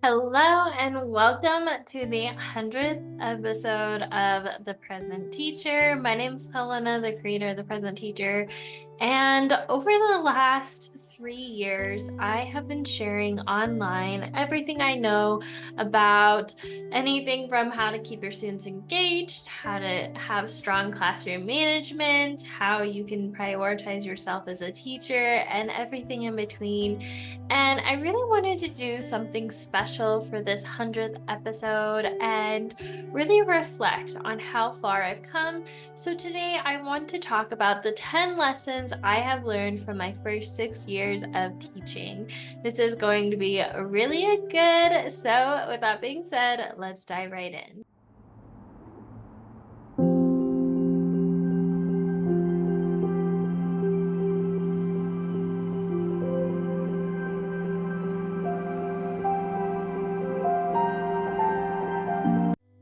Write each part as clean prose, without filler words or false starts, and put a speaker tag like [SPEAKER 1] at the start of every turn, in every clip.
[SPEAKER 1] Hello and welcome to the 100th episode of The Present Teacher. My name is Helena, the creator of The Present Teacher. And over the last 3 years, I have been sharing online everything I know about anything from how to keep your students engaged, how to have strong classroom management, how you can prioritize yourself as a teacher, and everything in between. And I really wanted to do something special for this 100th episode and really reflect on how far I've come. So today I want to talk about the 10 lessons I have learned from my first 6 years of teaching. This is going to be really good. So with that being said, let's dive right in.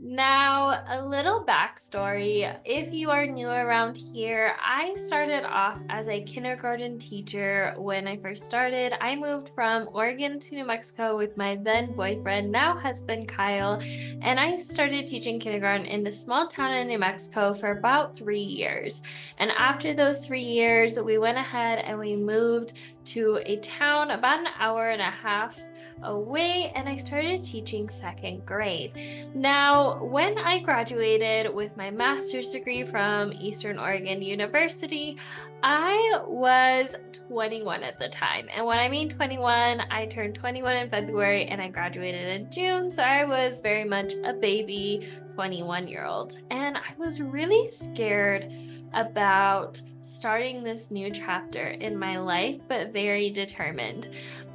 [SPEAKER 1] Now, a little backstory. If you are new around here, I started off as a kindergarten teacher when I first started. I moved from Oregon to New Mexico with my then boyfriend, now husband Kyle, and I started teaching kindergarten in a small town in New Mexico for about 3 years. And after those 3 years, we went ahead and we moved to a town about an hour and a half away, and I started teaching second grade. Now, when I graduated with my master's degree from Eastern Oregon University, I was 21 at the time. And when I mean 21, I turned 21 in February and I graduated in June. So I was very much a baby 21-year-old. And I was really scared about starting this new chapter in my life, but very determined.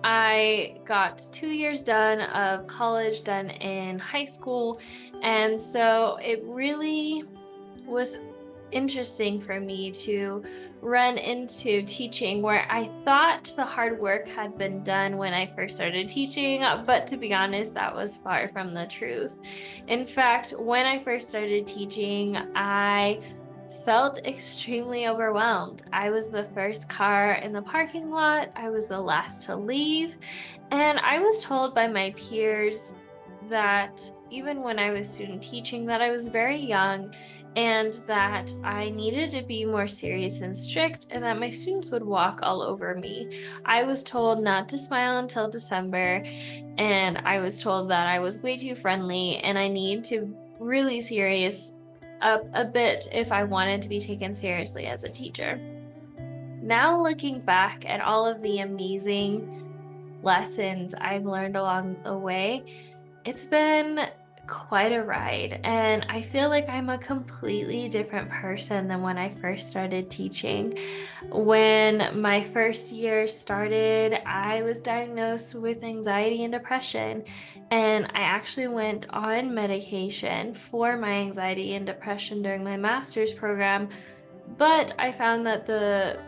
[SPEAKER 1] I got 2 years done of college done in high school. And so it really was interesting for me to run into teaching where I thought the hard work had been done when I first started teaching, but to be honest, that was far from the truth. In fact, when I first started teaching, I felt extremely overwhelmed. I was the first car in the parking lot, I was the last to leave, and I was told by my peers that even when I was student teaching that I was very young and that I needed to be more serious and strict and that my students would walk all over me. I was told not to smile until December, and I was told that I was way too friendly and I need to really serious up a bit if I wanted to be taken seriously as a teacher. Now looking back at all of the amazing lessons I've learned along the way, it's been quite a ride, and I feel like I'm a completely different person than when I first started teaching. When my first year started, I was diagnosed with anxiety and depression, and I actually went on medication for my anxiety and depression during my master's program, but I found that the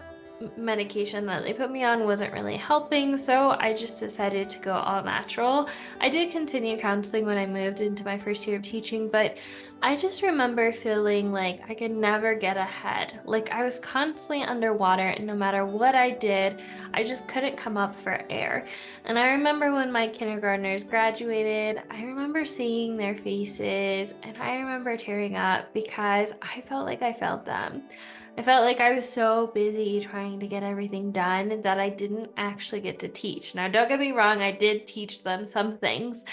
[SPEAKER 1] medication that they put me on wasn't really helping, so I just decided to go all natural. I did continue counseling when I moved into my first year of teaching, but I just remember feeling like I could never get ahead. Like I was constantly underwater, and no matter what I did, I just couldn't come up for air. And I remember when my kindergartners graduated, I remember seeing their faces, and I remember tearing up because I felt like I failed them. I felt like I was so busy trying to get everything done that I didn't actually get to teach. Now, don't get me wrong, I did teach them some things,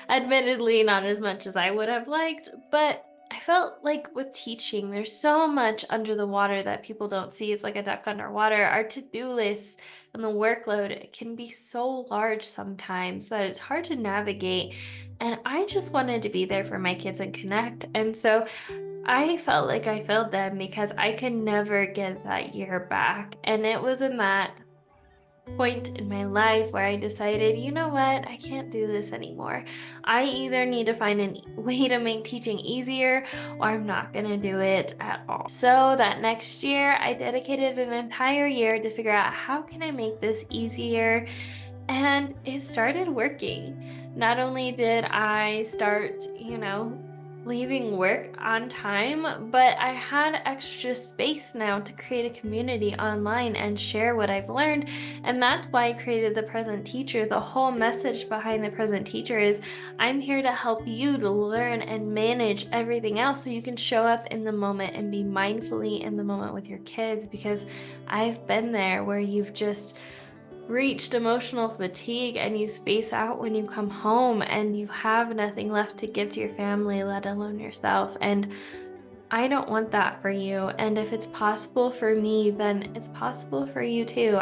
[SPEAKER 1] admittedly, not as much as I would have liked, but I felt like with teaching, there's so much under the water that people don't see. It's like a duck underwater. Our to-do lists and the workload can be so large sometimes that it's hard to navigate. And I just wanted to be there for my kids and connect. And so I felt like I failed them because I could never get that year back. And it was in that point in my life where I decided, you know what, I can't do this anymore. I either need to find a way to make teaching easier or I'm not going to do it at all. So that next year, I dedicated an entire year to figure out how can I make this easier, and it started working. Not only did I start, leaving work on time, but I had extra space now to create a community online and share what I've learned. And that's why I created the present teacher. The whole message behind the present teacher is I'm here to help you to learn and manage everything else so you can show up in the moment and be mindfully in the moment with your kids, because I've been there where you've just reached emotional fatigue and you space out when you come home and you have nothing left to give to your family, let alone yourself. And I don't want that for you. And if it's possible for me, then it's possible for you too.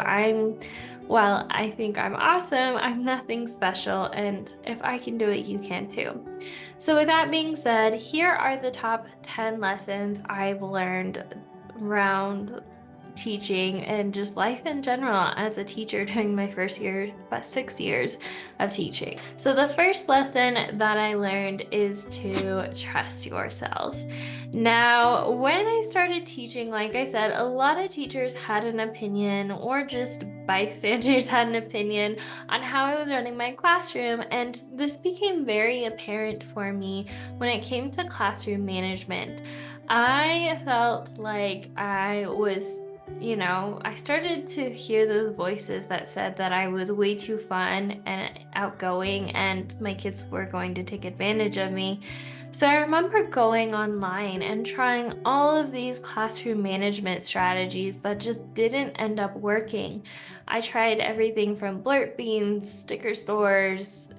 [SPEAKER 1] Well, I think I'm awesome. I'm nothing special. And if I can do it, you can too. So, with that being said, here are the top 10 lessons I've learned around teaching and just life in general as a teacher during my first year, about 6 years of teaching. So, the first lesson that I learned is to trust yourself. Now, when I started teaching, like I said, a lot of teachers had an opinion, or just bystanders had an opinion on how I was running my classroom. And this became very apparent for me when it came to classroom management. I felt like I started to hear those voices that said that I was way too fun and outgoing and my kids were going to take advantage of me. So I remember going online and trying all of these classroom management strategies that just didn't end up working. I tried everything from blurt beans, sticker stores,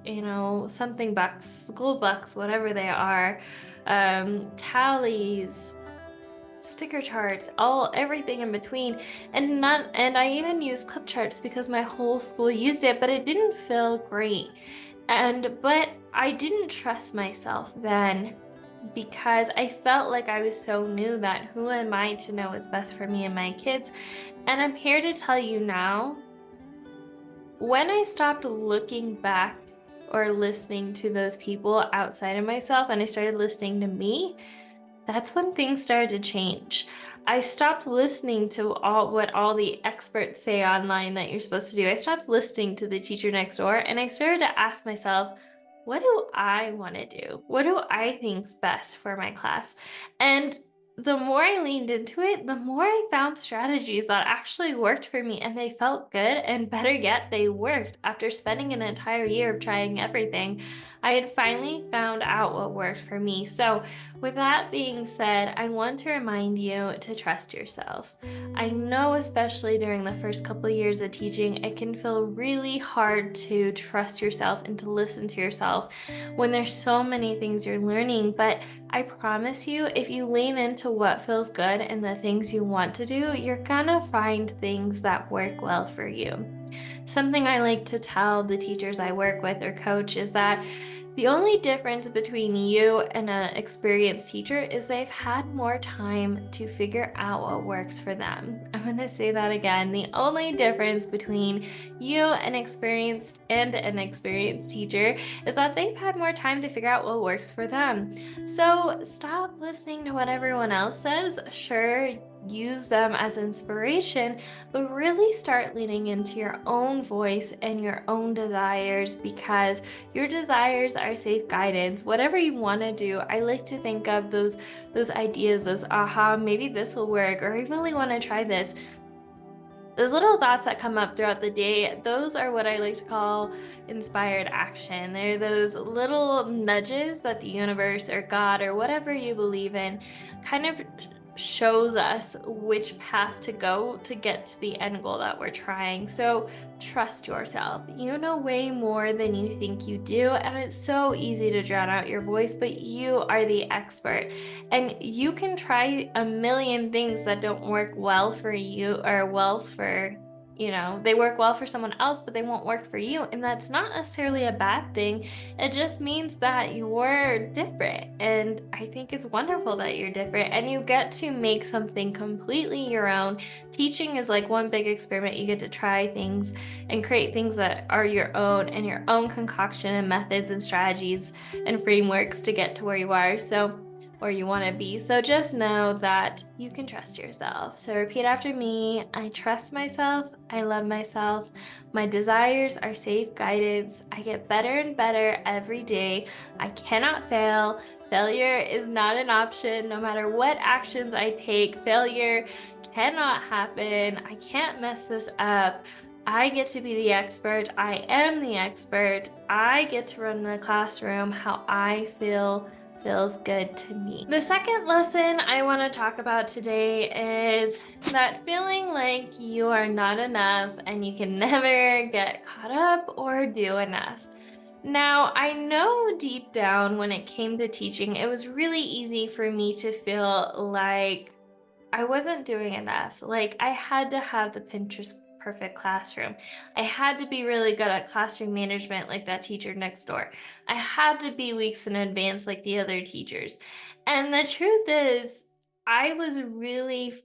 [SPEAKER 1] something bucks, school bucks, whatever they are, tallies, sticker charts, everything in between, and I even used clip charts because my whole school used it, but it didn't feel great. But I didn't trust myself then because I felt like I was so new that who am I to know what's best for me and my kids? And I'm here to tell you now, when I stopped looking back or listening to those people outside of myself and I started listening to me, that's when things started to change. I stopped listening to all the experts say online that you're supposed to do. I stopped listening to the teacher next door and I started to ask myself, what do I want to do? What do I think's best for my class? And the more I leaned into it, the more I found strategies that actually worked for me and they felt good. And better yet, they worked. After spending an entire year of trying everything, I had finally found out what worked for me. So, with that being said, I want to remind you to trust yourself. I know, especially during the first couple of years of teaching, it can feel really hard to trust yourself and to listen to yourself when there's so many things you're learning. But I promise you, if you lean into what feels good and the things you want to do, you're gonna find things that work well for you. Something I like to tell the teachers I work with or coach is that the only difference between you and an experienced teacher is they've had more time to figure out what works for them. I'm going to say that again. The only difference between you and an experienced teacher is that they've had more time to figure out what works for them. So stop listening to what everyone else says. Sure, use them as inspiration, but really start leaning into your own voice and your own desires, because your desires are safe guidance. Whatever you want to do, I like to think of those ideas, those aha, maybe this will work, or I really want to try this. Those little thoughts that come up throughout the day, those are what I like to call inspired action. They're those little nudges that the universe or God or whatever you believe in kind of shows us which path to go to get to the end goal that we're trying. So trust yourself. You know way more than you think you do, and it's so easy to drown out your voice, but you are the expert. And you can try a million things that don't work well for you or they work well for someone else, but they won't work for you. And that's not necessarily a bad thing. It just means that you're different. And I think it's wonderful that you're different and you get to make something completely your own. Teaching is like one big experiment. You get to try things and create things that are your own and your own concoction and methods and strategies and frameworks to get to where you are. So or you want to be. So just know that you can trust yourself. So repeat after me. I trust myself. I love myself. My desires are safe guidance. I get better and better every day. I cannot fail. Failure is not an option. No matter what actions I take, failure cannot happen. I can't mess this up. I get to be the expert. I am the expert. I get to run the classroom how I feel feels good to me. The second lesson I want to talk about today is that feeling like you are not enough and you can never get caught up or do enough. Now, I know deep down when it came to teaching, it was really easy for me to feel like I wasn't doing enough. Like I had to have the Pinterest perfect classroom. I had to be really good at classroom management like that teacher next door. I had to be weeks in advance like the other teachers. And the truth is, I was really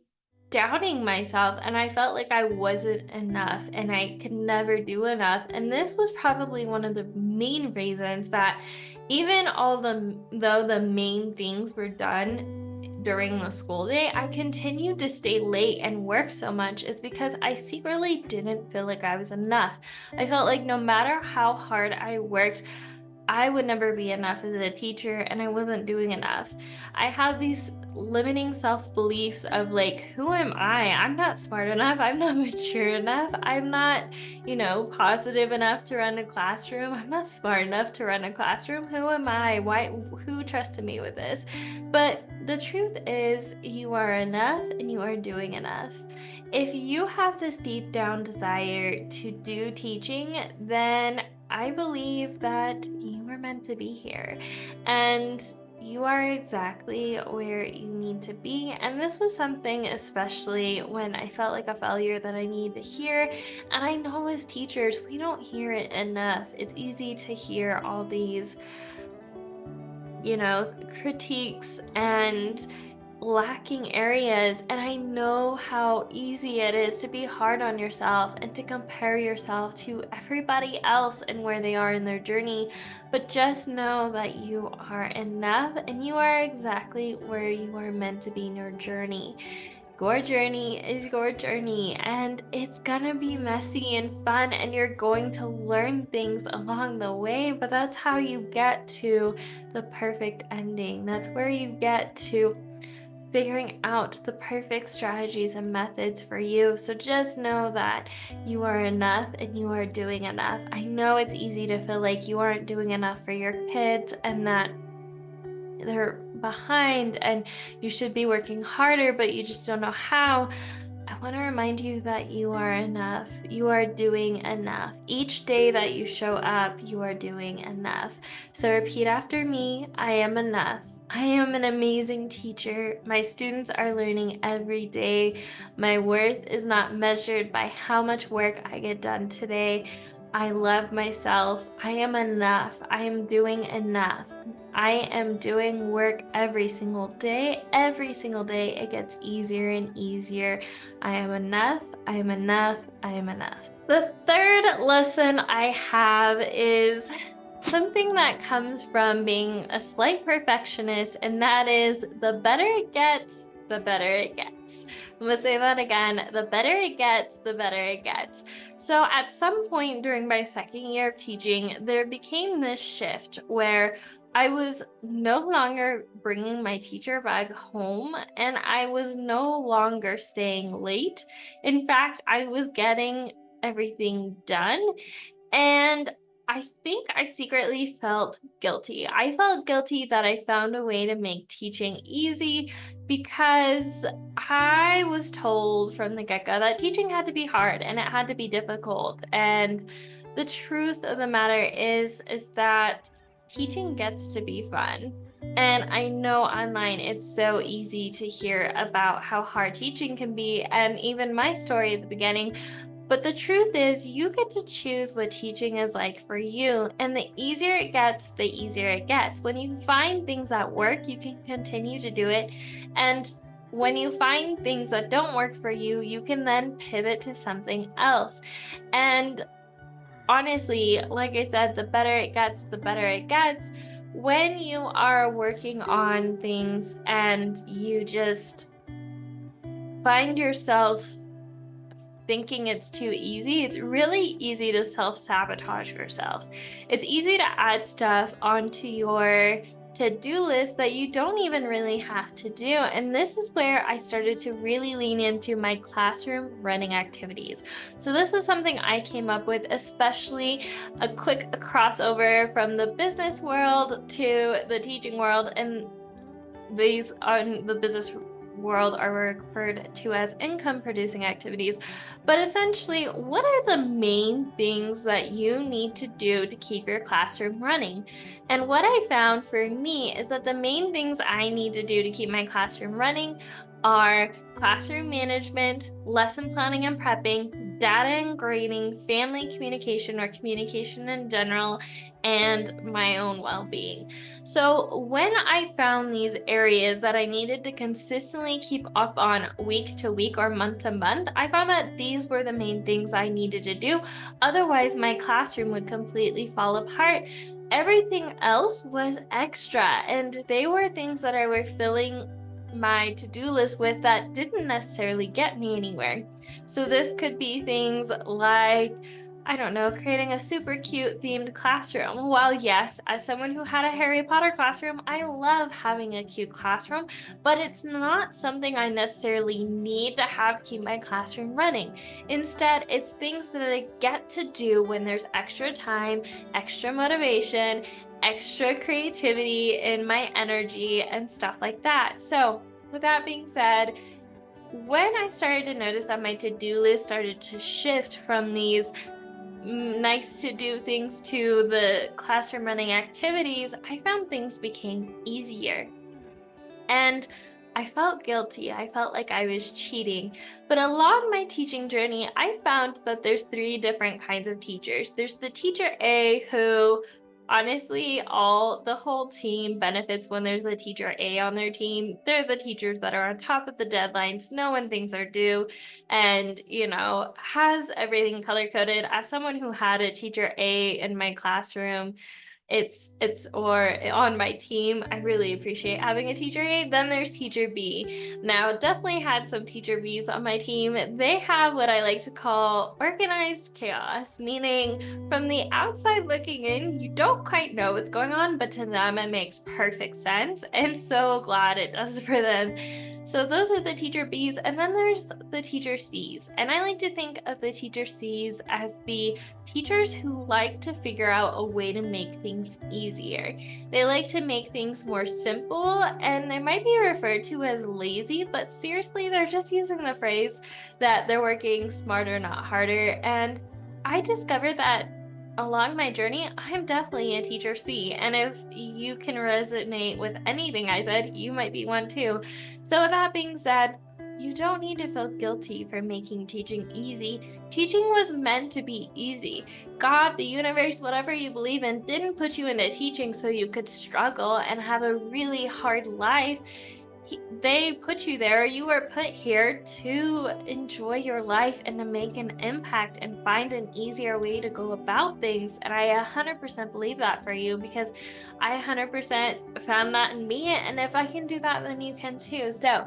[SPEAKER 1] doubting myself and I felt like I wasn't enough and I could never do enough. And this was probably one of the main reasons that even though the main things were done during the school day, I continued to stay late and work so much is because I secretly didn't feel like I was enough. I felt like no matter how hard I worked, I would never be enough as a teacher and I wasn't doing enough. I had these limiting self beliefs of like, who am I? I'm not smart enough. I'm not mature enough. I'm not, positive enough to run a classroom. I'm not smart enough to run a classroom. Who am I? Who trusted me with this? But the truth is, you are enough and you are doing enough. If you have this deep down desire to do teaching, then I believe that you were meant to be here and you are exactly where you need to be. And this was something, especially when I felt like a failure, that I need to hear. And I know as teachers, we don't hear it enough. It's easy to hear all these, critiques and lacking areas. And I know how easy it is to be hard on yourself and to compare yourself to everybody else and where they are in their journey. But just know that you are enough and you are exactly where you are meant to be in your journey. Your journey is your journey, and it's gonna be messy and fun, and you're going to learn things along the way. But that's how you get to the perfect ending. That's where you get to figuring out the perfect strategies and methods for you. So just know that you are enough and you are doing enough. I know it's easy to feel like you aren't doing enough for your kids and that they're behind and you should be working harder, but you just don't know how. I want to remind you that you are enough. You are doing enough. Each day that you show up, you are doing enough. So repeat after me. I am enough. I am an amazing teacher. My students are learning every day. My worth is not measured by how much work I get done today. I love myself. I am enough. I am doing enough. I am doing work every single day. Every single day, it gets easier and easier. I am enough. I am enough. I am enough. The third lesson I have is something that comes from being a slight perfectionist, and that is the better it gets, the better it gets. I'm gonna say that again. The better it gets, the better it gets. So at some point during my second year of teaching, there became this shift where I was no longer bringing my teacher bag home and I was no longer staying late. In fact, I was getting everything done, and I think I secretly felt guilty. I felt guilty that I found a way to make teaching easy because I was told from the get go that teaching had to be hard and it had to be difficult. And the truth of the matter is that teaching gets to be fun. And I know online it's so easy to hear about how hard teaching can be. And even my story at the beginning, but the truth is, you get to choose what teaching is like for you. And the easier it gets, the easier it gets. When you find things that work, you can continue to do it. And when you find things that don't work for you, you can then pivot to something else. And honestly, like I said, the better it gets, the better it gets. when you are working on things and you just find yourself thinking it's too easy, it's really easy to self-sabotage yourself. It's easy to add stuff onto your to-do list that you don't even really have to do. And this is where I started to really lean into my classroom running activities. So this was something I came up with, especially a quick crossover from the business world to the teaching world. And these on the business world are referred to as income producing activities. But essentially, what are the main things that you need to do to keep your classroom running? And what I found for me is that the main things I need to do to keep my classroom running are classroom management, lesson planning and prepping, data and grading, family communication or communication in general, and my own well being. So, when I found these areas that I needed to consistently keep up on week to week or month to month, I found that these were the main things I needed to do. Otherwise, my classroom would completely fall apart. Everything else was extra, and they were things that I were filling my to-do list with that didn't necessarily get me anywhere. So this could be things like, I don't know, creating a super cute themed classroom. While yes, as someone who had a Harry Potter classroom, I love having a cute classroom, but it's not something I necessarily need to have keep my classroom running. Instead, it's things that I get to do when there's extra time, extra motivation, extra creativity in my energy and stuff like that. So, with that being said, when I started to notice that my to-do list started to shift from these nice to do things to the classroom running activities, I found things became easier. And I felt guilty. I felt like I was cheating. But along my teaching journey, I found that there's three different kinds of teachers. There's the teacher A who honestly all the whole team benefits when there's a teacher A on their team. They're the teachers that are on top of the deadlines, know when things are due, and has everything color coded. As someone who had a teacher A in my classroom, it's or on my team, I really appreciate having a teacher A. Then there's teacher B. Now, definitely had some teacher Bs on my team. They have what I like to call organized chaos, meaning from the outside looking in, you don't quite know what's going on, but to them it makes perfect sense. And so glad it does for them. So those are the teacher Bs, and then there's the teacher Cs. And I like to think of the teacher Cs as the teachers who like to figure out a way to make things easier. They like to make things more simple, and they might be referred to as lazy, but seriously, they're just using the phrase that they're working smarter, not harder. And I discovered that along my journey, I'm definitely a teacher C. And if you can resonate with anything I said, you might be one too. So, with that being said, you don't need to feel guilty for making teaching easy. Teaching was meant to be easy. God, the universe, whatever you believe in, didn't put you into teaching so you could struggle and have a really hard life. They put you there. You were put here to enjoy your life and to make an impact and find an easier way to go about things. And I 100% believe that for you, because I 100% found that in me. And if I can do that, then you can too. So,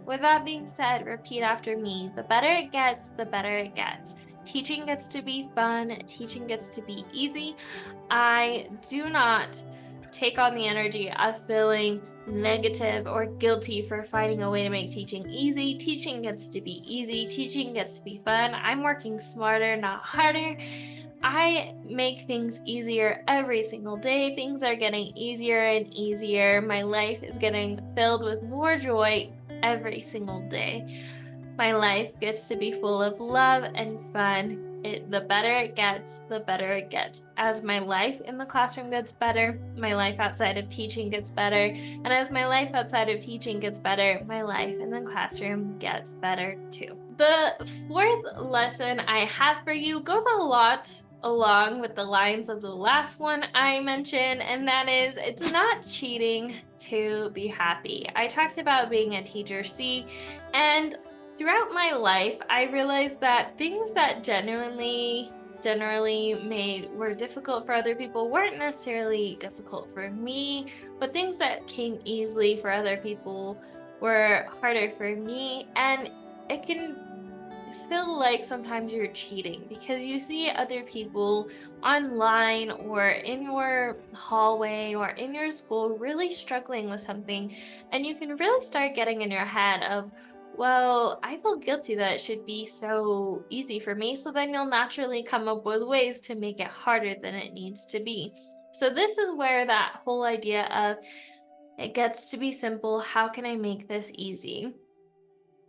[SPEAKER 1] with that being said, repeat after me. The better it gets, the better it gets. Teaching gets to be fun, teaching gets to be easy. I do not take on the energy of feeling negative or guilty for finding a way to make teaching easy. Teaching gets to be easy, teaching gets to be fun. I'm working smarter, not harder. I make things easier every single day. Things are getting easier and easier. My life is getting filled with more joy every single day. My life gets to be full of love and fun. The better it gets, the better it gets. As my life in the classroom gets better, my life outside of teaching gets better. And as my life outside of teaching gets better, my life in the classroom gets better too. The fourth lesson I have for you goes a lot along with the lines of the last one I mentioned, and that is, it's not cheating to be happy. I talked about being a teacher C, and throughout my life, I realized that things that genuinely generally made were difficult for other people weren't necessarily difficult for me, but things that came easily for other people were harder for me. And it can feel like sometimes you're cheating because you see other people online or in your hallway or in your school really struggling with something, and you can really start getting in your head of, well, I feel guilty that it should be so easy for me. So then you'll naturally come up with ways to make it harder than it needs to be. So this is where that whole idea of it gets to be simple, how can I make this easy?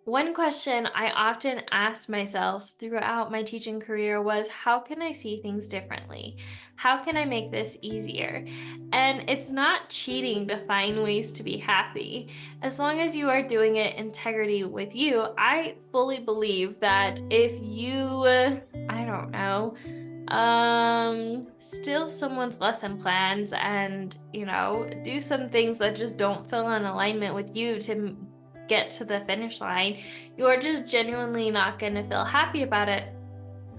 [SPEAKER 1] One question I often asked myself throughout my teaching career was, how can I see things differently? How can I make this easier? And it's not cheating to find ways to be happy. As long as you are doing it integrity with you, I fully believe that if you, I don't know, steal someone's lesson plans and, do some things that just don't feel in alignment with you to get to the finish line, you're just genuinely not going to feel happy about it.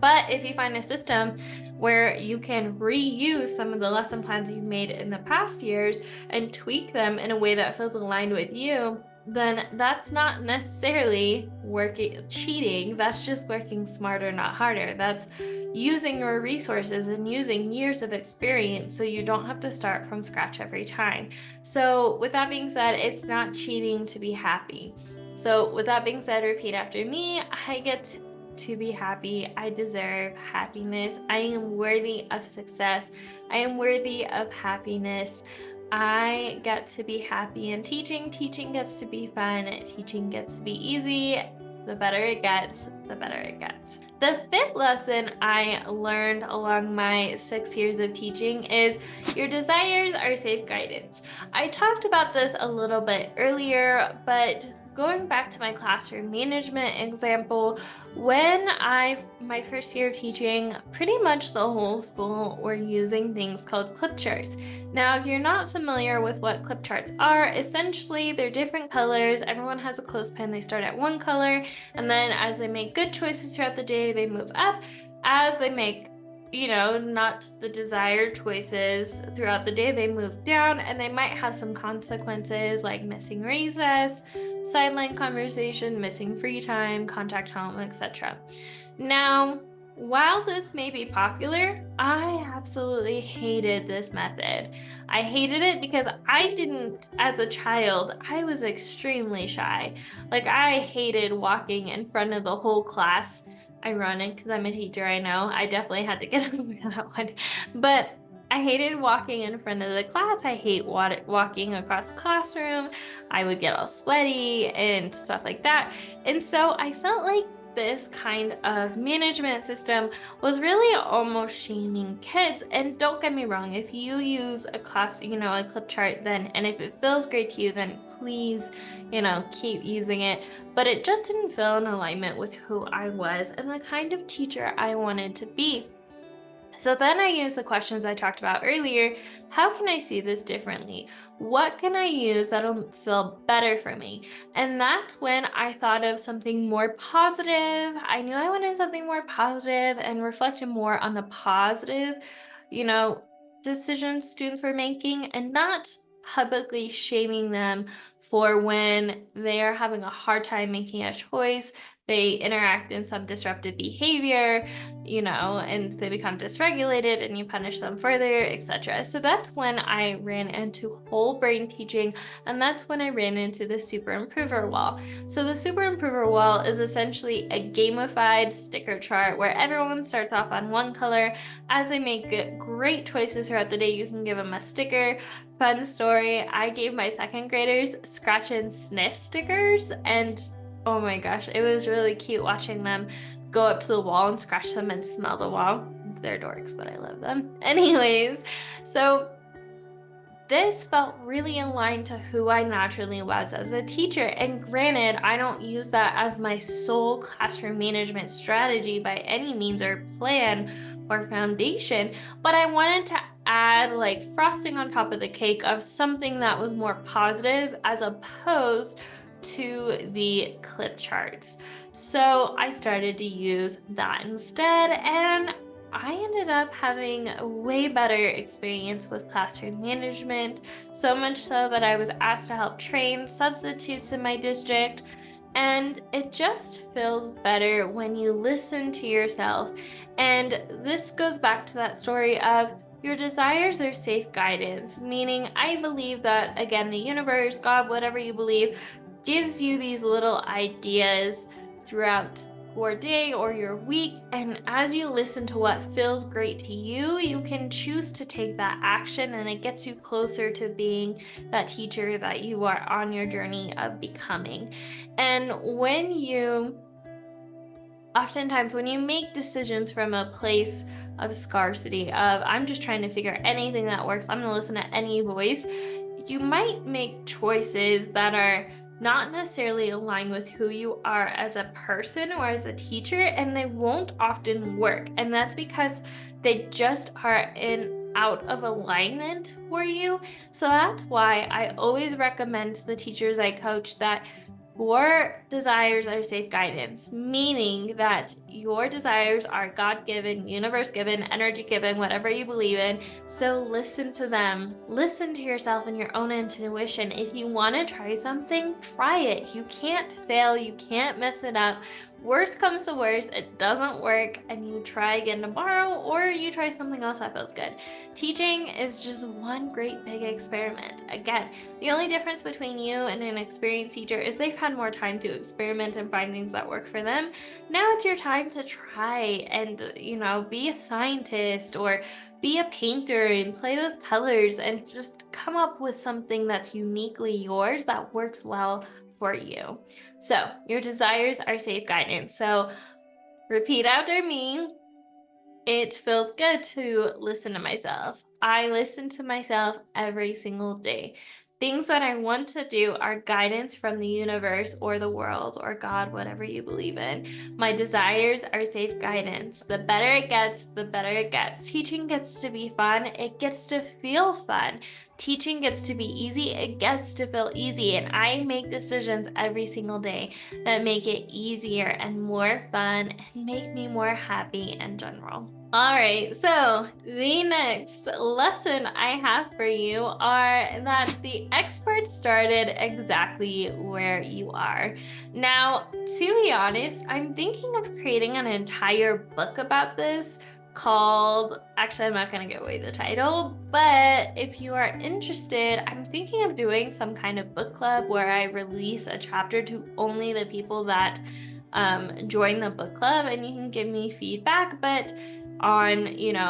[SPEAKER 1] But if you find a system where you can reuse some of the lesson plans you've made in the past years and tweak them in a way that feels aligned with you, then that's not necessarily working cheating. That's just working smarter, not harder. That's using your resources and using years of experience so you don't have to start from scratch every time. So, with that being said, it's not cheating to be happy. So, with that being said, repeat after me. I get to be happy. I deserve happiness. I am worthy of success. I am worthy of happiness. I get to be happy in teaching. Teaching gets to be fun. Teaching gets to be easy. The better it gets, the better it gets. The fifth lesson I learned along my 6 years of teaching is your desires are safe guidance. I talked about this a little bit earlier, but going back to my classroom management example, when my first year of teaching, pretty much the whole school were using things called clip charts. Now, if you're not familiar with what clip charts are, essentially they're different colors. Everyone has a clothespin. They start at one color, and then as they make good choices throughout the day, they move up. As they make not the desired choices throughout the day, they move down, and they might have some consequences like missing recess, sideline conversation, missing free time, contact home, etc. Now, while this may be popular, I absolutely hated this method. I hated it because I didn't, as a child, I was extremely shy. Like, I hated walking in front of the whole class. Ironic because I'm a teacher, I know. I definitely had to get over that one. But I hated walking in front of the class. I hate walking across the classroom. I would get all sweaty and stuff like that. And so I felt like this kind of management system was really almost shaming kids. And don't get me wrong, if you use a a clip chart, then, and if it feels great to you, then please, keep using it. But it just didn't feel in alignment with who I was and the kind of teacher I wanted to be. So then I use the questions I talked about earlier. How can I see this differently? What can I use that'll feel better for me? And that's when I thought of something more positive. I knew I wanted something more positive and reflected more on the positive, you know, decisions students were making and not publicly shaming them for when they are having a hard time making a choice. They interact in some disruptive behavior, and they become dysregulated and you punish them further, etc. So that's when I ran into whole brain teaching, and that's when I ran into the super improver wall. So the super improver wall is essentially a gamified sticker chart where everyone starts off on one color. As they make great choices throughout the day, you can give them a sticker. Fun story, I gave my second graders scratch and sniff stickers, and oh my gosh, it was really cute watching them go up to the wall and scratch them and smell the wall. They're dorks, but I love them. Anyways, so this felt really aligned to who I naturally was as a teacher. And granted, I don't use that as my sole classroom management strategy by any means or plan or foundation, but I wanted to add like frosting on top of the cake of something that was more positive as opposed to the clip charts. So I started to use that instead, and I ended up having a way better experience with classroom management, so much so that I was asked to help train substitutes in my district. And it just feels better when you listen to yourself. And this goes back to that story of your desires are safe guidance, meaning I believe that, again, the universe, God, whatever you believe, gives you these little ideas throughout your day or your week. And as you listen to what feels great to you, you can choose to take that action, and it gets you closer to being that teacher that you are on your journey of becoming. And oftentimes, when you make decisions from a place of scarcity, of I'm just trying to figure anything that works, I'm going to listen to any voice, you might make choices that are not necessarily aligned with who you are as a person or as a teacher, and they won't often work. And that's because they just are in out of alignment for you. So that's why I always recommend to the teachers I coach that your desires are safe guidance, meaning that your desires are God given, universe given, energy given, whatever you believe in. So listen to them. Listen to yourself and your own intuition. If you want to try something, try it. You can't fail. You can't mess it up. Worst comes to worst, it doesn't work, and you try again tomorrow, or you try something else that feels good. Teaching is just one great big experiment. Again, the only difference between you and an experienced teacher is they've had more time to experiment and find things that work for them. Now it's your time to try and, be a scientist or be a painter and play with colors and just come up with something that's uniquely yours that works well for you. So, your desires are safe guidance. So, repeat after me. It feels good to listen to myself. I listen to myself every single day. Things that I want to do are guidance from the universe or the world or God, whatever you believe in. My desires are safe guidance. The better it gets, the better it gets. Teaching gets to be fun. It gets to feel fun. Teaching gets to be easy. It gets to feel easy. And I make decisions every single day that make it easier and more fun and make me more happy in general. All right, so the next lesson I have for you are that the experts started exactly where you are. Now, to be honest, I'm thinking of creating an entire book about this called, actually, I'm not going to give away the title, but if you are interested, I'm thinking of doing some kind of book club where I release a chapter to only the people that join the book club, and you can give me feedback, but on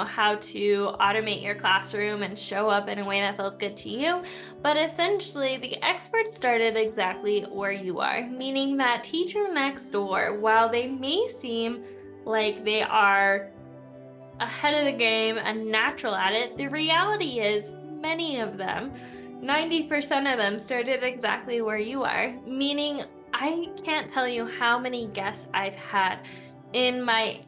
[SPEAKER 1] how to automate your classroom and show up in a way that feels good to you. But essentially, the experts started exactly where you are, meaning that teacher next door, while they may seem like they are ahead of the game and natural at it, the reality is many of them, 90% of them, started exactly where you are. Meaning, I can't tell you how many guests I've had in my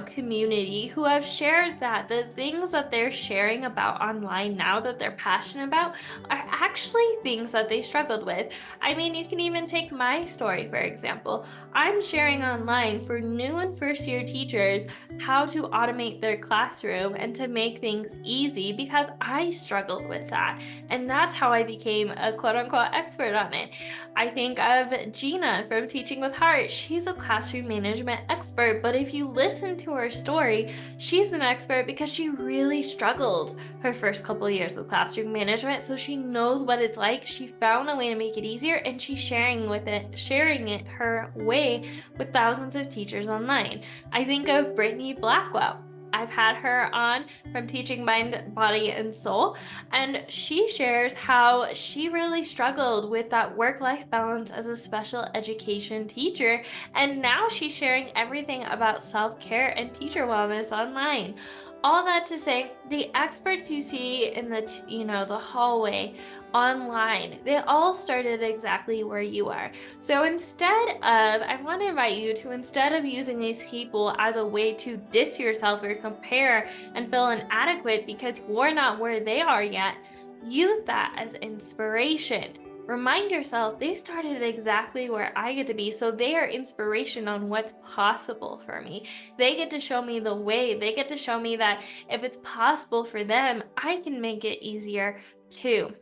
[SPEAKER 1] community who have shared that the things that they're sharing about online now that they're passionate about are actually things that they struggled with. I mean, you can even take my story for example. I'm sharing online for new and first year teachers how to automate their classroom and to make things easy because I struggled with that. And that's how I became a quote unquote expert on it. I think of Gina from Teaching with Heart. She's a classroom management expert, but if you listen to her story, she's an expert because she really struggled her first couple of years with classroom management. So she knows what it's like. She found a way to make it easier, and she's sharing it her way with thousands of teachers online. I think of Brittany Blackwell. I've had her on from Teaching Mind, Body, and Soul, and she shares how she really struggled with that work-life balance as a special education teacher, and now she's sharing everything about self-care and teacher wellness online. All that to say, the experts you see in the hallway online, they all started exactly where you are. So I want to invite you to, instead of using these people as a way to diss yourself or compare and feel inadequate because you're not where they are yet, use that as inspiration. remind yourself they started exactly where I get to be. So they are inspiration on what's possible for me. They get to show me the way. They get to show me that if it's possible for them, I can make it easier too.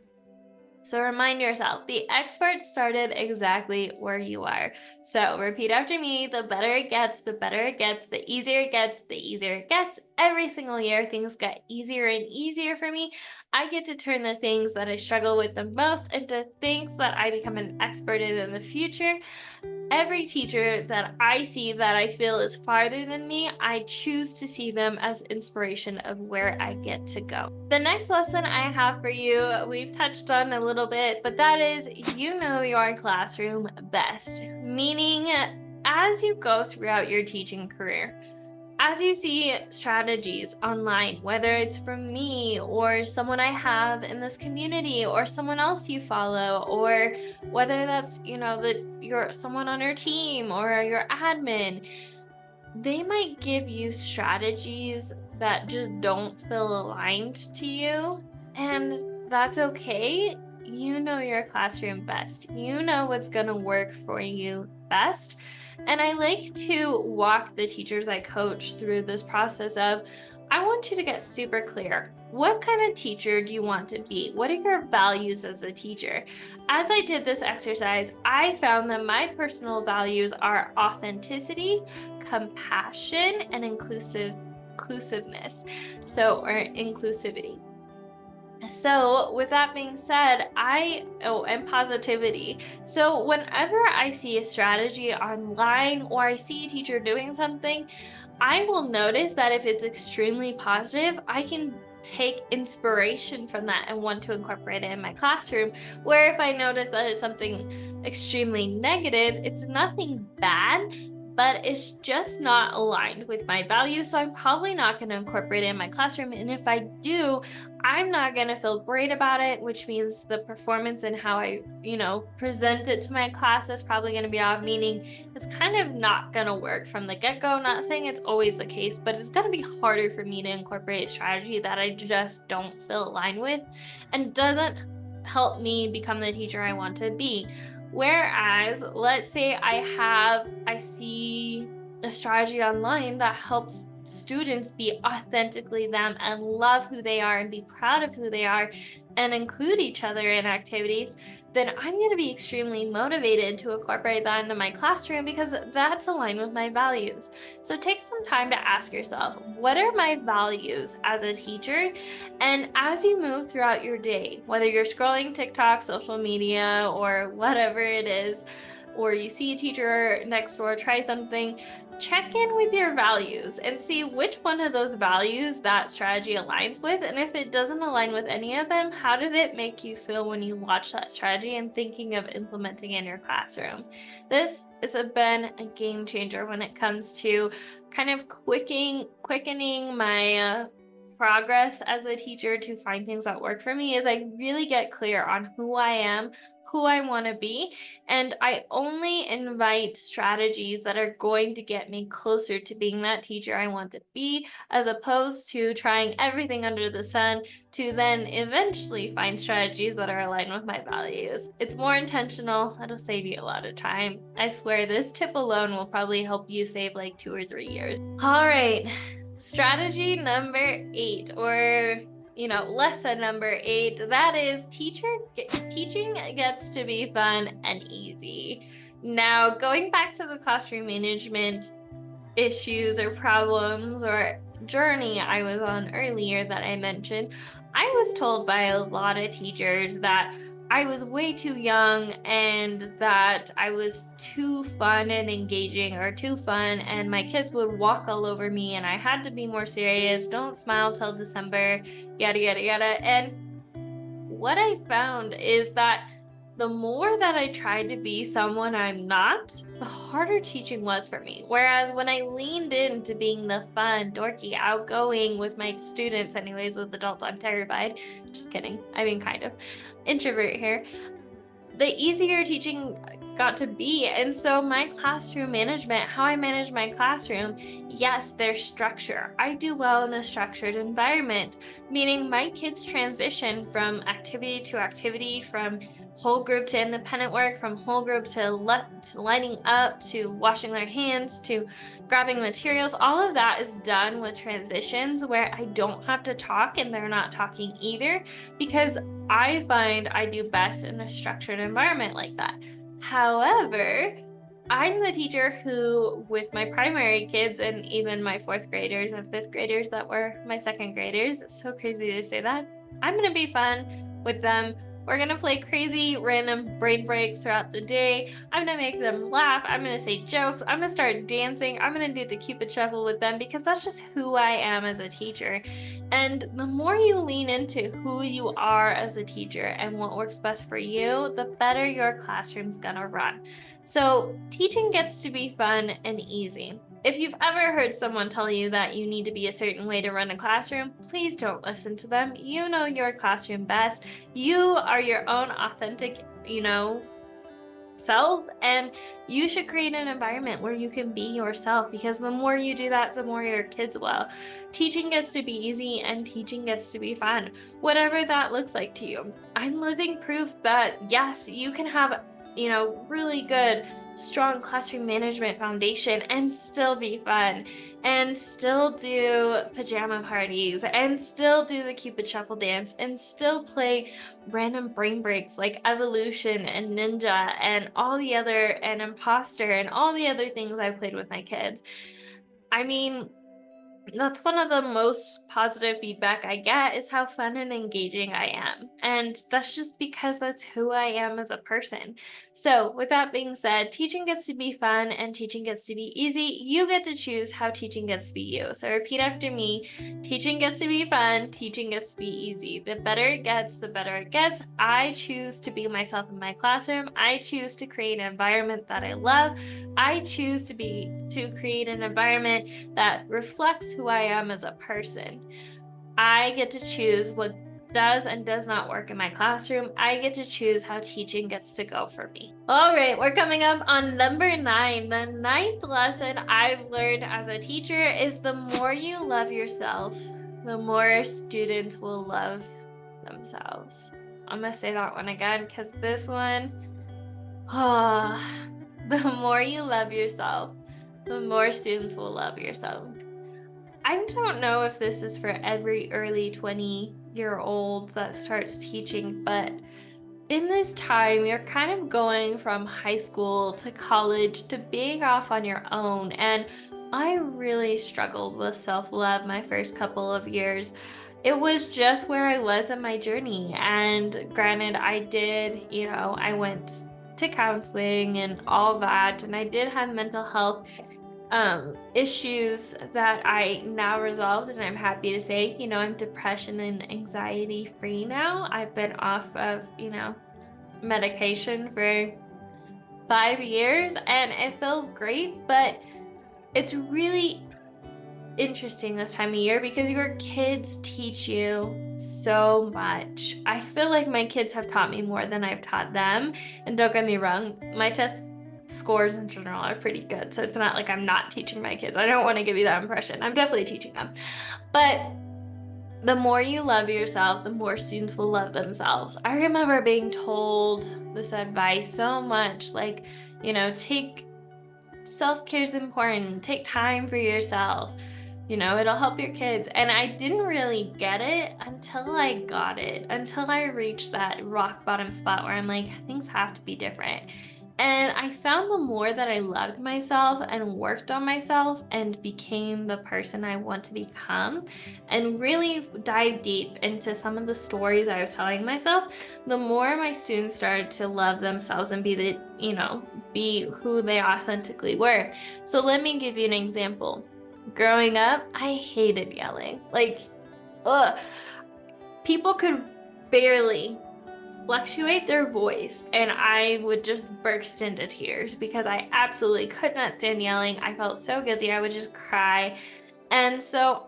[SPEAKER 1] So remind yourself, the experts started exactly where you are. So repeat after me, the better it gets, the better it gets, the easier it gets, the easier it gets. Every single year, things get easier and easier for me. I get to turn the things that I struggle with the most into things that I become an expert in the future. Every teacher that I see that I feel is farther than me, I choose to see them as inspiration of where I get to go. The next lesson I have for you, we've touched on a little bit, but that is you know your classroom best. Meaning, as you go throughout your teaching career, as you see strategies online, whether it's from me or someone I have in this community or someone else you follow, or whether that's, that you're someone on your team or your admin, they might give you strategies that just don't feel aligned to you. And that's okay. You know your classroom best. You know what's going to work for you best. And I like to walk the teachers I coach through this process of I want you to get super clear. What kind of teacher do you want to be? What are your values as a teacher? As I did this exercise, I found that my personal values are authenticity, compassion, and inclusiveness. Or inclusivity. So, with that being said, and positivity. So, whenever I see a strategy online or I see a teacher doing something, I will notice that if it's extremely positive, I can take inspiration from that and want to incorporate it in my classroom. Where if I notice that it's something extremely negative, it's nothing bad, but it's just not aligned with my values. So I'm probably not going to incorporate it in my classroom. And if I do, I'm not going to feel great about it, which means the performance and how I, present it to my class is probably going to be off, meaning it's kind of not going to work from the get go. Not saying it's always the case, but it's going to be harder for me to incorporate a strategy that I just don't feel aligned with and doesn't help me become the teacher I want to be. Whereas, let's say I see a strategy online that helps students be authentically them and love who they are and be proud of who they are and include each other in activities, then I'm going to be extremely motivated to incorporate that into my classroom because that's aligned with my values. So take some time to ask yourself, what are my values as a teacher? And as you move throughout your day, whether you're scrolling TikTok, social media, or whatever it is, or you see a teacher next door try something, check in with your values and see which one of those values that strategy aligns with. And if it doesn't align with any of them, how did it make you feel when you watched that strategy and thinking of implementing in your classroom? This has been a game changer when it comes to kind of quickening my progress as a teacher to find things that work for me is I really get clear on who I am, who I want to be, and I only invite strategies that are going to get me closer to being that teacher I want to be, as opposed to trying everything under the sun to then eventually find strategies that are aligned with my values. It's more intentional, it'll save you a lot of time. I swear this tip alone will probably help you save like 2 or 3 years. All right, strategy number 8, or lesson number 8, that is teaching gets to be fun and easy. Now, going back to the classroom management issues or problems or journey I was on earlier that I mentioned, I was told by a lot of teachers that I was way too young and that I was too fun and engaging or too fun, and my kids would walk all over me and I had to be more serious. Don't smile till December, yada, yada, yada. And what I found is that the more that I tried to be someone I'm not, the harder teaching was for me. Whereas when I leaned into being the fun, dorky, outgoing with my students, anyways, with adults, I'm terrified. Just kidding. I mean, kind of introvert here, the easier teaching got to be. And so my classroom management, how I manage my classroom, yes, there's structure. I do well in a structured environment, meaning my kids transition from activity to activity, from whole group to independent work, from whole group to lining up to washing their hands to grabbing materials. All of that is done with transitions where I don't have to talk and they're not talking either, because I find I do best in a structured environment like that. However, I'm the teacher who, with my primary kids and even my fourth graders and fifth graders that were my second graders, it's so crazy to say that, I'm going to be fun with them. We're going to play crazy random brain breaks throughout the day. I'm going to make them laugh. I'm going to say jokes. I'm going to start dancing. I'm going to do the Cupid shuffle with them because that's just who I am as a teacher. And the more you lean into who you are as a teacher and what works best for you, the better your classroom's going to run. So, teaching gets to be fun and easy. If you've ever heard someone tell you that you need to be a certain way to run a classroom, please don't listen to them. You know your classroom best. You are your own authentic, self, and you should create an environment where you can be yourself, because the more you do that, the more your kids will. Teaching gets to be easy and teaching gets to be fun, whatever that looks like to you. I'm living proof that yes, you can have, really good strong classroom management foundation and still be fun and still do pajama parties and still do the Cupid shuffle dance and still play random brain breaks like evolution and ninja and all the other and imposter and all the other things I played with my kids. I mean, that's one of the most positive feedback I get, is how fun and engaging I am. And that's just because that's who I am as a person. So, with that being said, teaching gets to be fun and teaching gets to be easy. You get to choose how teaching gets to be you. So, repeat after me: teaching gets to be fun, teaching gets to be easy. The better it gets, the better it gets. I choose to be myself in my classroom. I choose to create an environment that I love. I choose to create an environment that reflects who I am as a person. I get to choose what does and does not work in my classroom. I get to choose how teaching gets to go for me. All right, we're coming up on number 9. The ninth lesson I've learned as a teacher is the more you love yourself, the more students will love themselves. I'm going to say that one again because this one, the more you love yourself, the more students will love yourself. I don't know if this is for every early 20-year-old that starts teaching, but in this time, you're kind of going from high school to college to being off on your own. And I really struggled with self-love my first couple of years. It was just where I was in my journey. And granted, I went to counseling and all that, and I did have mental health issues that I now resolved, and I'm happy to say, I'm depression and anxiety free now. I've been off of, medication for 5 years and it feels great, but it's really interesting this time of year because your kids teach you so much. I feel like my kids have taught me more than I've taught them. And don't get me wrong, my test scores in general are pretty good. So it's not like I'm not teaching my kids. I don't want to give you that impression. I'm definitely teaching them. But the more you love yourself, the more students will love themselves. I remember being told this advice so much, like, take self-care is important. Take time for yourself. It'll help your kids. And I didn't really get it until I got it, until I reached that rock bottom spot where I'm like, things have to be different. And I found the more that I loved myself and worked on myself and became the person I want to become and really dive deep into some of the stories I was telling myself, the more my students started to love themselves and be who they authentically were. So let me give you an example. Growing up, I hated yelling. Like, ugh. People could barely fluctuate their voice and I would just burst into tears because I absolutely could not stand yelling. I felt so guilty. I would just cry. And so,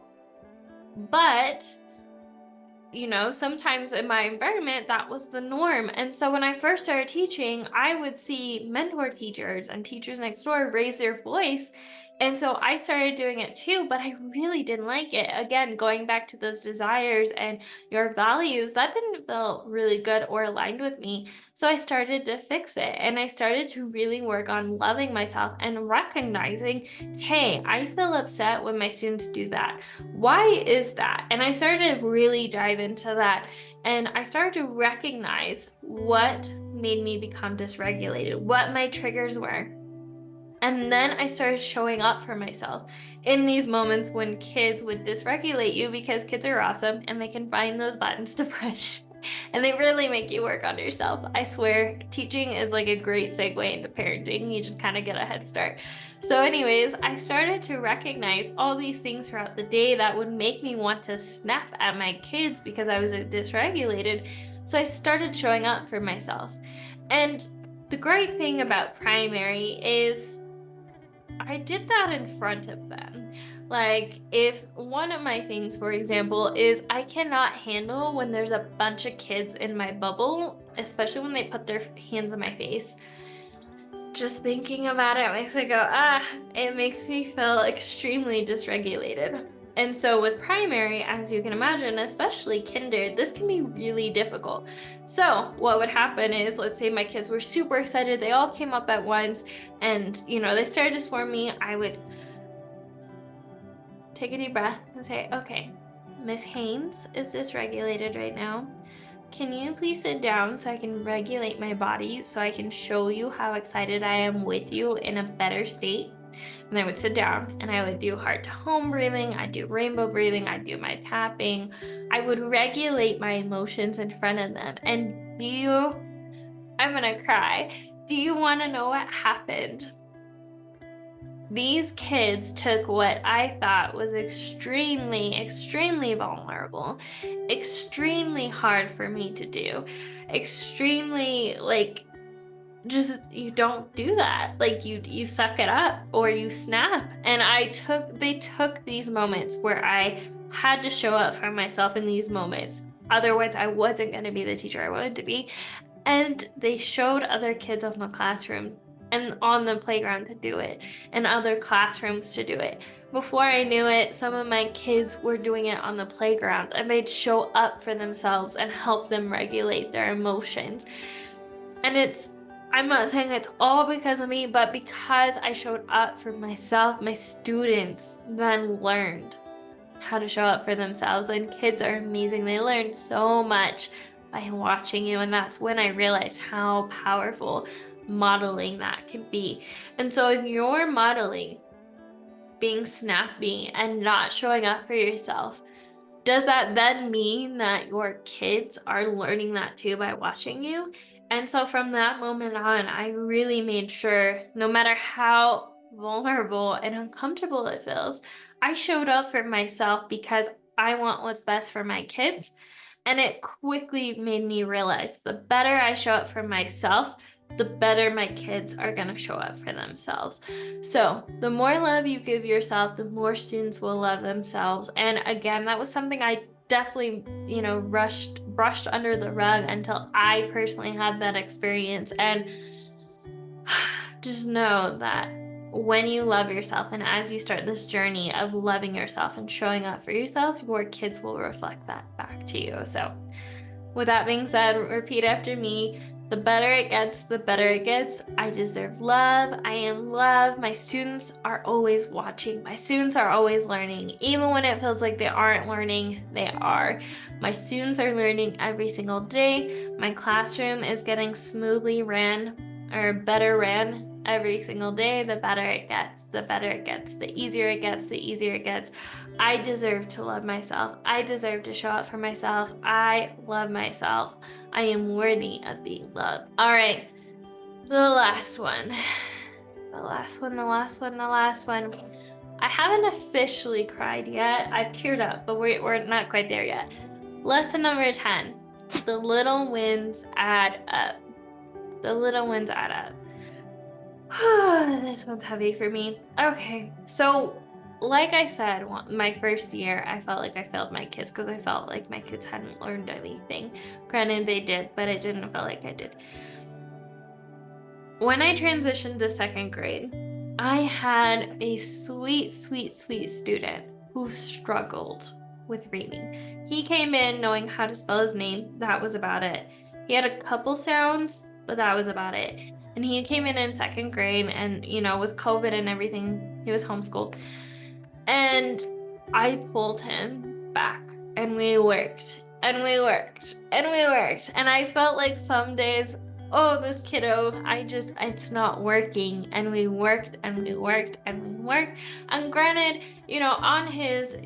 [SPEAKER 1] but sometimes in my environment, that was the norm. And so when I first started teaching, I would see mentor teachers and teachers next door raise their voice. And so I started doing it too, but I really didn't like it. Again, going back to those desires and your values, that didn't feel really good or aligned with me. So I started to fix it and I started to really work on loving myself and recognizing, hey, I feel upset when my students do that. Why is that? And I started to really dive into that and I started to recognize what made me become dysregulated, what my triggers were. And then I started showing up for myself in these moments when kids would dysregulate you because kids are awesome and they can find those buttons to push. And they really make you work on yourself. I swear, teaching is like a great segue into parenting. You just kind of get a head start. So, anyways, I started to recognize all these things throughout the day that would make me want to snap at my kids because I was dysregulated. So, I started showing up for myself. And the great thing about primary is I did that in front of them. Like, if one of my things, for example, is I cannot handle when there's a bunch of kids in my bubble, especially when they put their hands on my face. Just thinking about it makes me go, it makes me feel extremely dysregulated. And so, with primary, as you can imagine, especially kinder, this can be really difficult. So, what would happen is, let's say my kids were super excited, they all came up at once, and they started to swarm me. I would take a deep breath and say, okay, Miss Haynes is dysregulated right now. Can you please sit down so I can regulate my body so I can show you how excited I am with you in a better state? And I would sit down and I would do heart to home breathing. I'd do rainbow breathing. I'd do my tapping. I would regulate my emotions in front of them. And I'm going to cry. Do you want to know what happened? These kids took what I thought was extremely, extremely vulnerable, extremely hard for me to do, extremely like just you don't do that. Like you suck it up or you snap. And they took these moments where I had to show up for myself in these moments. Otherwise, I wasn't going to be the teacher I wanted to be. And they showed other kids in the classroom and on the playground to do it, and other classrooms to do it. Before I knew it, some of my kids were doing it on the playground and they'd show up for themselves and help them regulate their emotions. And I'm not saying it's all because of me, but because I showed up for myself, my students then learned how to show up for themselves. And kids are amazing. They learn so much by watching you. And that's when I realized how powerful modeling that can be. And so if you're modeling being snappy and not showing up for yourself, does that then mean that your kids are learning that too by watching you? And so from that moment on, I really made sure, no matter how vulnerable and uncomfortable it feels, I showed up for myself because I want what's best for my kids. And it quickly made me realize the better I show up for myself, the better my kids are going to show up for themselves. So, the more love you give yourself, the more students will love themselves. And again, that was something I definitely, brushed under the rug until I personally had that experience. And just know that when you love yourself and as you start this journey of loving yourself and showing up for yourself, your kids will reflect that back to you. So, with that being said, repeat after me. The better it gets, the better it gets. I deserve love. I am love. My students are always watching. My students are always learning. Even when it feels like they aren't learning, they are. My students are learning every single day. My classroom is getting smoothly ran or better ran every single day. The better it gets, the better it gets. The easier it gets, the easier it gets. I deserve to love myself. I deserve to show up for myself. I love myself. I am worthy of being loved. All right, the last one. The last one, the last one, the last one. I haven't officially cried yet. I've teared up, but we're not quite there yet. Lesson number 10. The little wins add up. The little wins add up. This one's heavy for me. Okay, so like I said, my first year, I felt like I failed my kids because I felt like my kids hadn't learned anything. Granted, they did, but it didn't feel like I did. When I transitioned to second grade, I had a sweet, sweet, sweet student who struggled with reading. He came in knowing how to spell his name. That was about it. He had a couple sounds, but that was about it. And he came in second grade, and with COVID and everything, he was homeschooled. And I pulled him back, and we worked and we worked and we worked. And I felt like some days, oh, this kiddo, it's not working. And we worked and we worked and we worked. And granted, on his,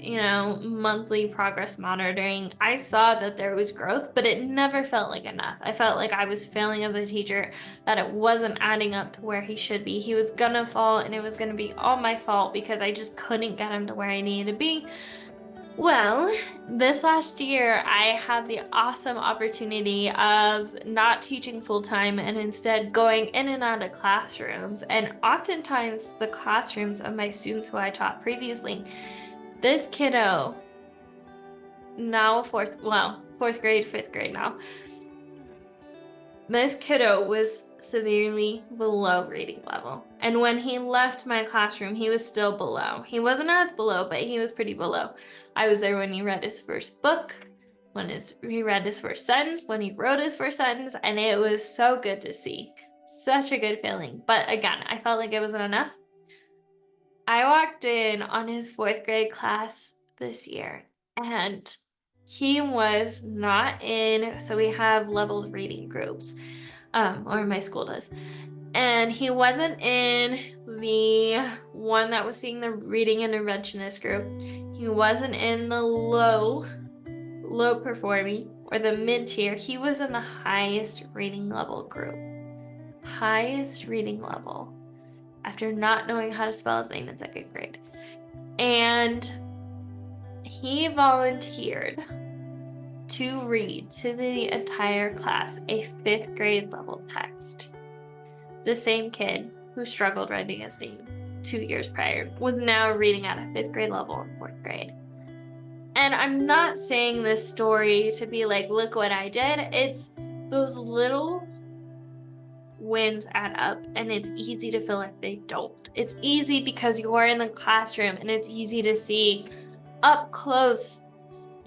[SPEAKER 1] monthly progress monitoring, I saw that there was growth, but it never felt like enough. I felt like I was failing as a teacher, that it wasn't adding up to where he should be. He was gonna fall, and it was gonna be all my fault because I just couldn't get him to where I needed to be. Well, this last year, I had the awesome opportunity of not teaching full time and instead going in and out of classrooms. And oftentimes, the classrooms of my students who I taught previously, this kiddo, now fourth grade, fifth grade now, this kiddo was severely below reading level. And when he left my classroom, he was still below. He wasn't as below, but he was pretty below. I was there when he read his first book, he read his first sentence, when he wrote his first sentence, and it was so good to see. Such a good feeling. But again, I felt like it wasn't enough. I walked in on his fourth grade class this year, and he was not in, so we have levels reading groups, or my school does. And he wasn't in the one that was seeing the reading interventionist group. He wasn't in the low performing or the mid tier. He was in the highest reading level group. Highest reading level after not knowing how to spell his name in second grade. And he volunteered to read to the entire class a fifth grade level text. The same kid who struggled writing his name 2 years prior was now reading at a fifth grade level in fourth grade. And I'm not saying this story to be like, look what I did. It's those little wins add up, and it's easy to feel like they don't. It's easy because you are in the classroom, and it's easy to see up close,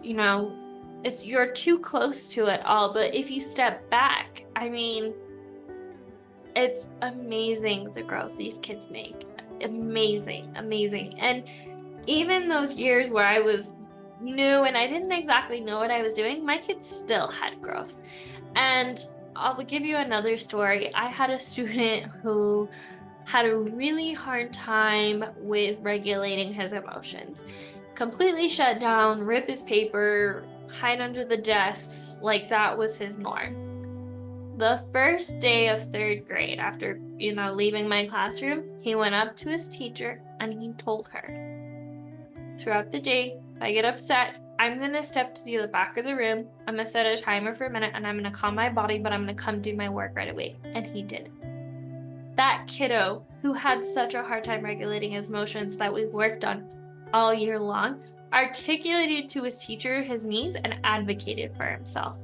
[SPEAKER 1] you're too close to it all. But if you step back, I mean, it's amazing the growth these kids make. Amazing, amazing. And even those years where I was new and I didn't exactly know what I was doing, my kids still had growth. And I'll give you another story. I had a student who had a really hard time with regulating his emotions. Completely shut down, rip his paper, hide under the desks, like that was his norm. The first day of third grade, after, leaving my classroom, he went up to his teacher and he told her, throughout the day, if I get upset, I'm going to step to the back of the room. I'm going to set a timer for a minute and I'm going to calm my body, but I'm going to come do my work right away. And he did. That kiddo who had such a hard time regulating his emotions that we worked on all year long articulated to his teacher his needs and advocated for himself.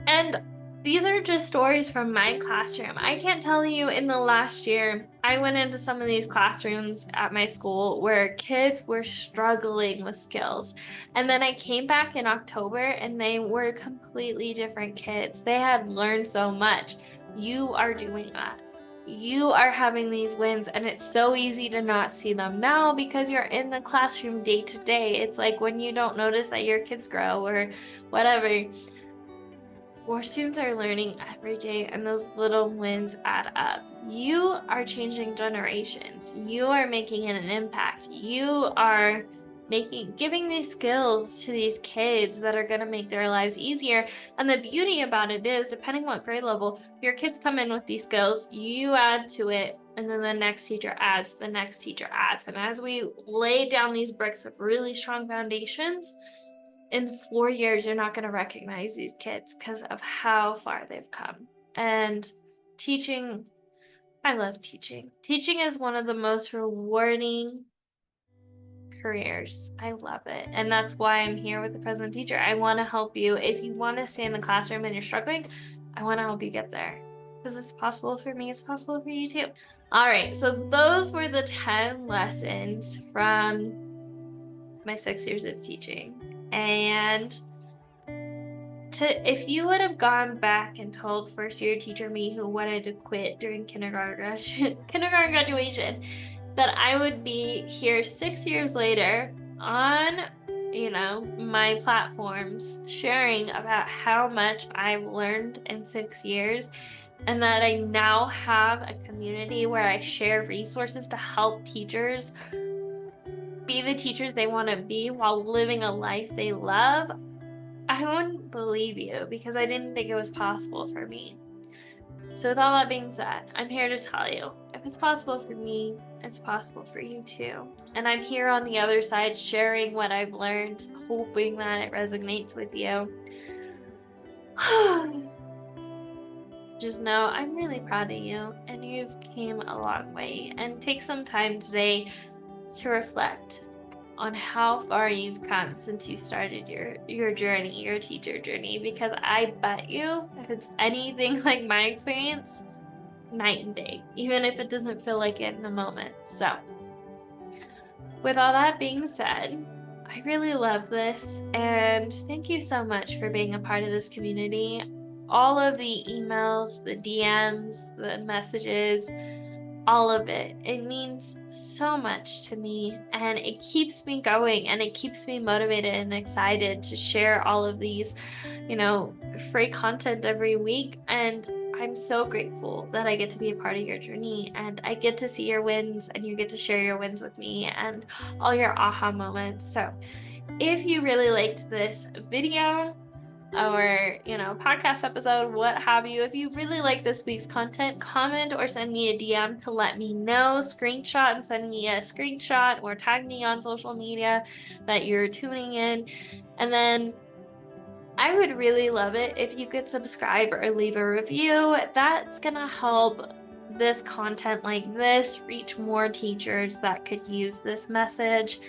[SPEAKER 1] And these are just stories from my classroom. I can't tell you, in the last year, I went into some of these classrooms at my school where kids were struggling with skills. And then I came back in October and they were completely different kids. They had learned so much. You are doing that. You are having these wins, and it's so easy to not see them now because you're in the classroom day to day. It's like when you don't notice that your kids grow or whatever. More students are learning every day, and those little wins add up. You are changing generations. You are making an impact. You are giving these skills to these kids that are going to make their lives easier. And the beauty about it is, depending what grade level, your kids come in with these skills, you add to it, and then the next teacher adds, the next teacher adds. And as we lay down these bricks of really strong foundations, in 4 years, you're not going to recognize these kids because of how far they've come. And teaching, I love teaching. Teaching is one of the most rewarding careers. I love it. And that's why I'm here with the Present Teacher. I want to help you. If you want to stay in the classroom and you're struggling, I want to help you get there. Because it's possible for me, it's possible for you too. All right, so those were the 10 lessons from my 6 years of teaching. And if you would have gone back and told first year teacher me who wanted to quit during kindergarten graduation that I would be here 6 years later on, my platforms sharing about how much I've learned in 6 years, and that I now have a community where I share resources to help teachers be the teachers they want to be while living a life they love, I wouldn't believe you because I didn't think it was possible for me. So, with all that being said, I'm here to tell you if it's possible for me, it's possible for you too. And I'm here on the other side sharing what I've learned, hoping that it resonates with you. Just know I'm really proud of you and you've came a long way. And take some time today to reflect on how far you've come since you started your journey, your teacher journey, because I bet you if it's anything like my experience, night and day, even if it doesn't feel like it in the moment. So, with all that being said, I really love this and thank you so much for being a part of this community. All of the emails, the DMs, the messages, all of it. It means so much to me and it keeps me going and it keeps me motivated and excited to share all of these, free content every week. And I'm so grateful that I get to be a part of your journey and I get to see your wins and you get to share your wins with me and all your aha moments. So, if you really liked this video, or podcast episode, what have you, if you really like this week's content, comment or send me a DM to let me know. Screenshot and send me a screenshot or tag me on social media that you're tuning in. And then I would really love it if you could subscribe or leave a review. That's gonna help this content like this reach more teachers that could use this message.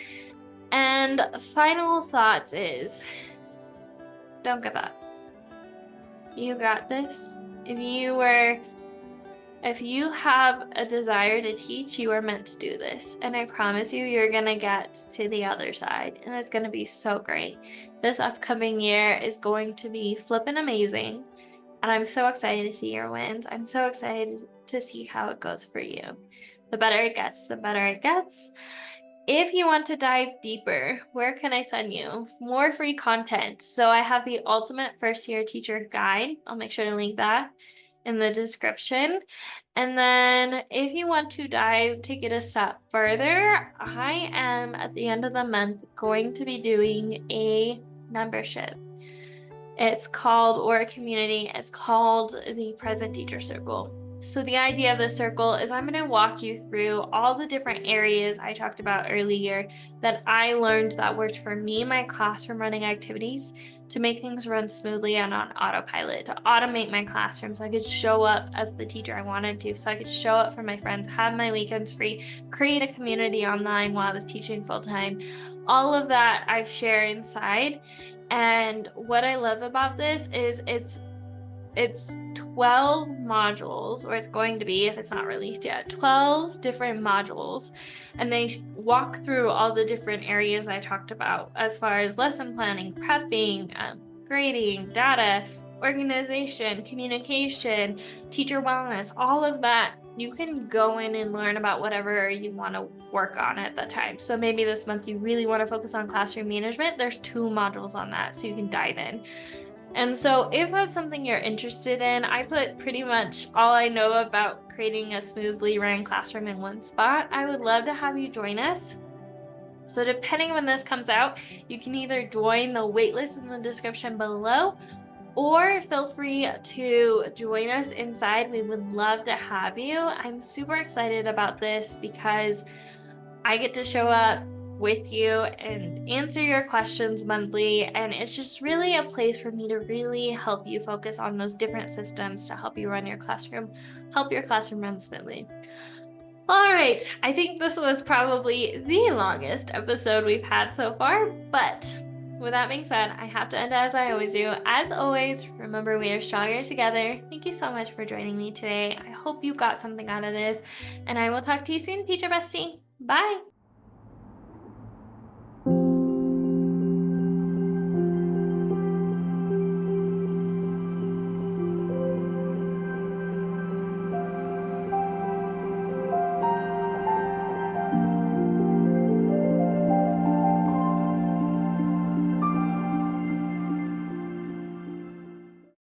[SPEAKER 1] And final thoughts is don't give up. You got this. If you have a desire to teach, you are meant to do this. And I promise you, you're going to get to the other side. And it's going to be so great. This upcoming year is going to be flippin' amazing. And I'm so excited to see your wins. I'm so excited to see how it goes for you. The better it gets, the better it gets. If you want to dive deeper, where can I send you? More free content. So I have the Ultimate First Year Teacher Guide. I'll make sure to link that in the description. And then if you want to take it a step further, I am at the end of the month going to be doing a membership. Or a community. It's called the Present Teacher Circle. So the idea of the circle is I'm going to walk you through all the different areas I talked about earlier that I learned that worked for me in my classroom running activities to make things run smoothly and on autopilot, to automate my classroom so I could show up as the teacher I wanted to, so I could show up for my friends, have my weekends free, create a community online while I was teaching full time. All of that I share inside. And what I love about this is it's 12 modules, or it's going to be, if it's not released yet, 12 different modules. And they walk through all the different areas I talked about as far as lesson planning, prepping, grading, data, organization, communication, teacher wellness, all of that. You can go in and learn about whatever you want to work on at that time. So maybe this month you really want to focus on classroom management. There's 2 modules on that, so you can dive in. And so if that's something you're interested in, I put pretty much all I know about creating a smoothly run classroom in one spot. I would love to have you join us. So depending on when this comes out, you can either join the waitlist in the description below, or feel free to join us inside. We would love to have you. I'm super excited about this because I get to show up with you and answer your questions monthly. And it's just really a place for me to really help you focus on those different systems to help you run your classroom, help your classroom run smoothly. All right, I think this was probably the longest episode we've had so far, but With that being said, I have to end as I always do. As always, remember we are stronger together. Thank you so much for joining me today. I hope you got something out of this, and I will talk to you soon, Teacher Bestie. Bye.